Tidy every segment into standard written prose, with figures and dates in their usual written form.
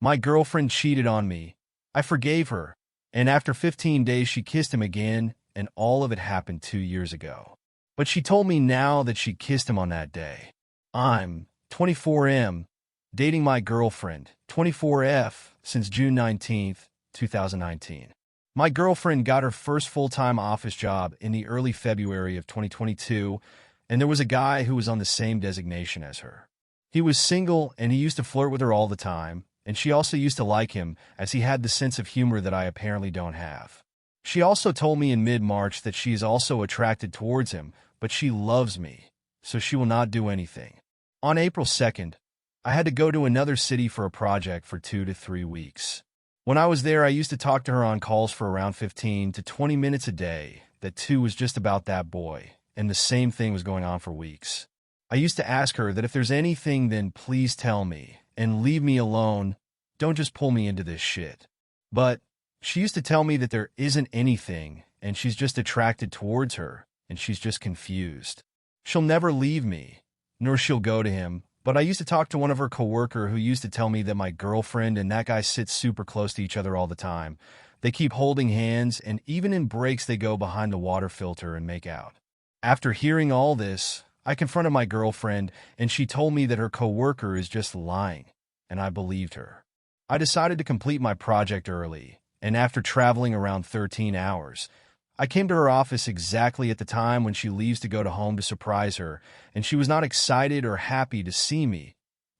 My girlfriend cheated on me. I forgave her, and after 15 days she kissed him again, and all of it happened 2 years ago. But she told me now that she kissed him on that day. I'm 24M, dating my girlfriend, 24F, since June 19th, 2019. My girlfriend got her first full-time office job in the early February of 2022, and there was a guy who was on the same designation as her. He was single, and he used to flirt with her all the time, and she also used to like him as he had the sense of humor that I apparently don't have. She also told me in mid-March that she is also attracted towards him, but she loves me, so she will not do anything. On April 2nd, I had to go to another city for a project for 2 to 3 weeks. When I was there, I used to talk to her on calls for around 15 to 20 minutes a day. That too was just about that boy, and the same thing was going on for weeks. I used to ask her that if there's anything, then please tell me, and leave me alone. Don't just pull me into this shit. But she used to tell me that there isn't anything, and she's just attracted towards her, and she's just confused. She'll never leave me, nor she'll go to him. But I used to talk to one of her coworker who used to tell me that my girlfriend and that guy sit super close to each other all the time. They keep holding hands, and even in breaks they go behind the water filter and make out. After hearing all this, I confronted my girlfriend, and she told me that her coworker is just lying, and I believed her. I decided to complete my project early, and after traveling around 13 hours, I came to her office exactly at the time when she leaves to go to home to surprise her, and she was not excited or happy to see me,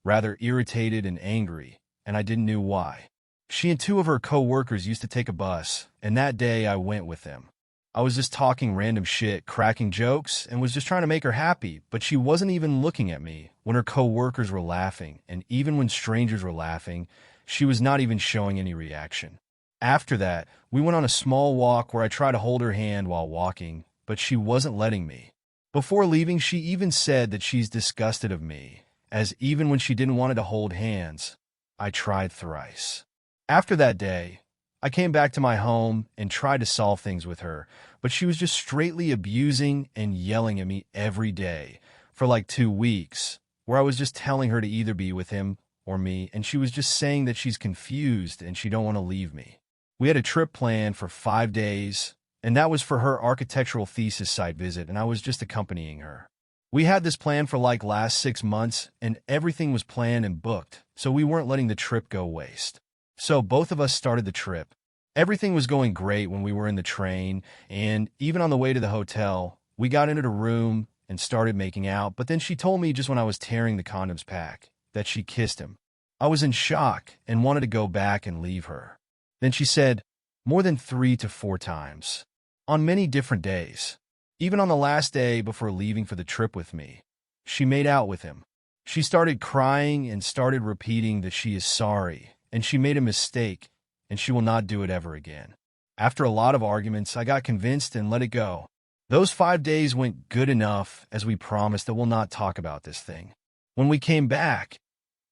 rather irritated and angry, and I didn't know why. She and 2 of her co-workers used to take a bus, and that day I went with them. I was just talking random shit, cracking jokes, and was just trying to make her happy, but she wasn't even looking at me when her co-workers were laughing, and even when strangers were laughing, she was not even showing any reaction. After that, we went on a small walk where I tried to hold her hand while walking, but she wasn't letting me. Before leaving, she even said that she's disgusted of me, as even when she didn't want to hold hands, I tried thrice. After that day, I came back to my home and tried to solve things with her, but she was just straightly abusing and yelling at me every day for like 2 weeks, where I was just telling her to either be with him or me, and she was just saying that she's confused and she don't want to leave me. We had a trip planned for 5 days, and that was for her architectural thesis site visit, and I was just accompanying her. We had this plan for like last 6 months, and everything was planned and booked, so we weren't letting the trip go waste. So both of us started the trip. Everything was going great when we were in the train, and even on the way to the hotel, we got into the room and started making out, but then she told me just when I was tearing the condoms pack that she kissed him. I was in shock and wanted to go back and leave her. Then she said, more than 3 to 4 times, on many different days. Even on the last day before leaving for the trip with me, she made out with him. She started crying and started repeating that she is sorry, and she made a mistake, and she will not do it ever again. After a lot of arguments, I got convinced and let it go. Those 5 days went good enough, as we promised that we'll not talk about this thing. When we came back,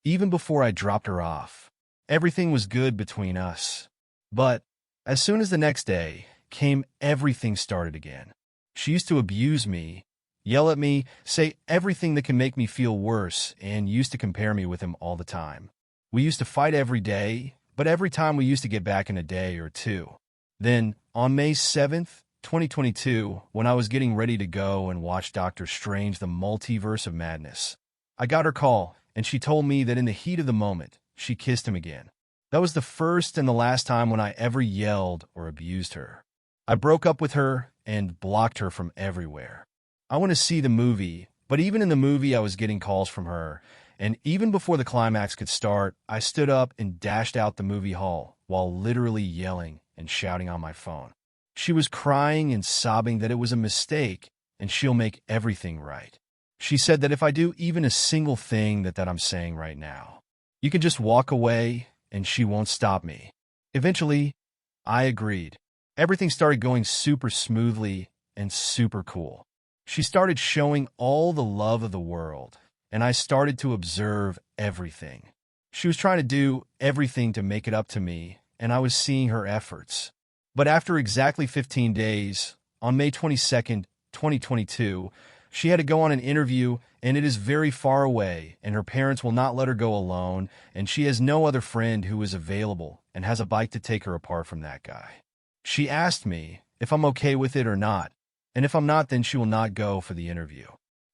even before I dropped her off, everything was good between us. But as soon as the next day came, everything started again. She used to abuse me, yell at me, say everything that can make me feel worse, and used to compare me with him all the time. We used to fight every day, but every time we used to get back in a day or 2. Then, on May 7th, 2022, when I was getting ready to go and watch Doctor Strange, the Multiverse of Madness, I got her call, and she told me that in the heat of the moment, she kissed him again. That was the first and the last time when I ever yelled or abused her. I broke up with her and blocked her from everywhere. I want to see the movie, but even in the movie I was getting calls from her, and even before the climax could start, I stood up and dashed out the movie hall while literally yelling and shouting on my phone. She was crying and sobbing that it was a mistake and she'll make everything right. She said that if I do even a single thing that I'm saying right now, you can just walk away and she won't stop me. Eventually, I agreed. Everything started going super smoothly and super cool. She started showing all the love of the world, and I started to observe everything. She was trying to do everything to make it up to me, and I was seeing her efforts. But after exactly 15 days, on May 22nd, 2022, she had to go on an interview, and it is very far away, and her parents will not let her go alone, and she has no other friend who is available and has a bike to take her apart from that guy. She asked me if I'm okay with it or not, and if I'm not, then she will not go for the interview.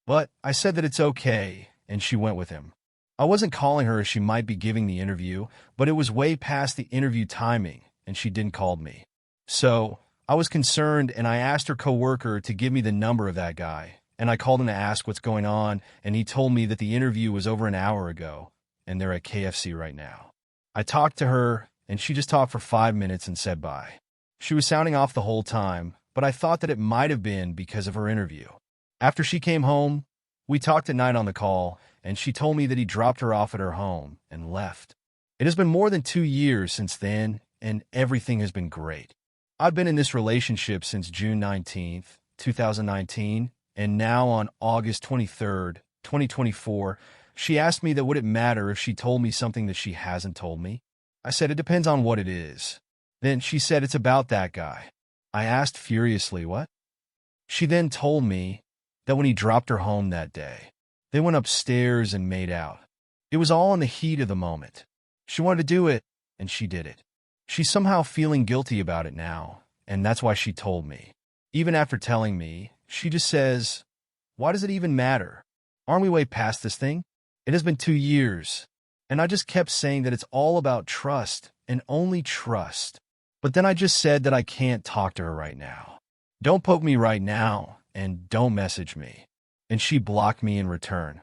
But I said that it's okay, and she went with him. I wasn't calling her as she might be giving the interview, but it was way past the interview timing, and she didn't call me. So I was concerned, and I asked her coworker to give me the number of that guy, and I called him to ask what's going on, and he told me that the interview was over an hour ago, and they're at KFC right now. I talked to her, and she just talked for 5 minutes and said bye. She was sounding off the whole time, but I thought that it might have been because of her interview. After she came home, we talked at night on the call, and she told me that he dropped her off at her home and left. It has been more than 2 years since then, and everything has been great. I've been in this relationship since June 19th, 2019, and now on August 23rd, 2024, she asked me that would it matter if she told me something that she hasn't told me? I said it depends on what it is. Then she said it's about that guy. I asked furiously, what? She then told me that when he dropped her home that day, they went upstairs and made out. It was all in the heat of the moment. She wanted to do it, and she did it. She's somehow feeling guilty about it now, and that's why she told me. Even after telling me, she just says, why does it even matter? Aren't we way past this thing? It has been 2 years. And I just kept saying that it's all about trust and only trust. But then I just said that I can't talk to her right now. Don't poke me right now, and don't message me. And she blocked me in return.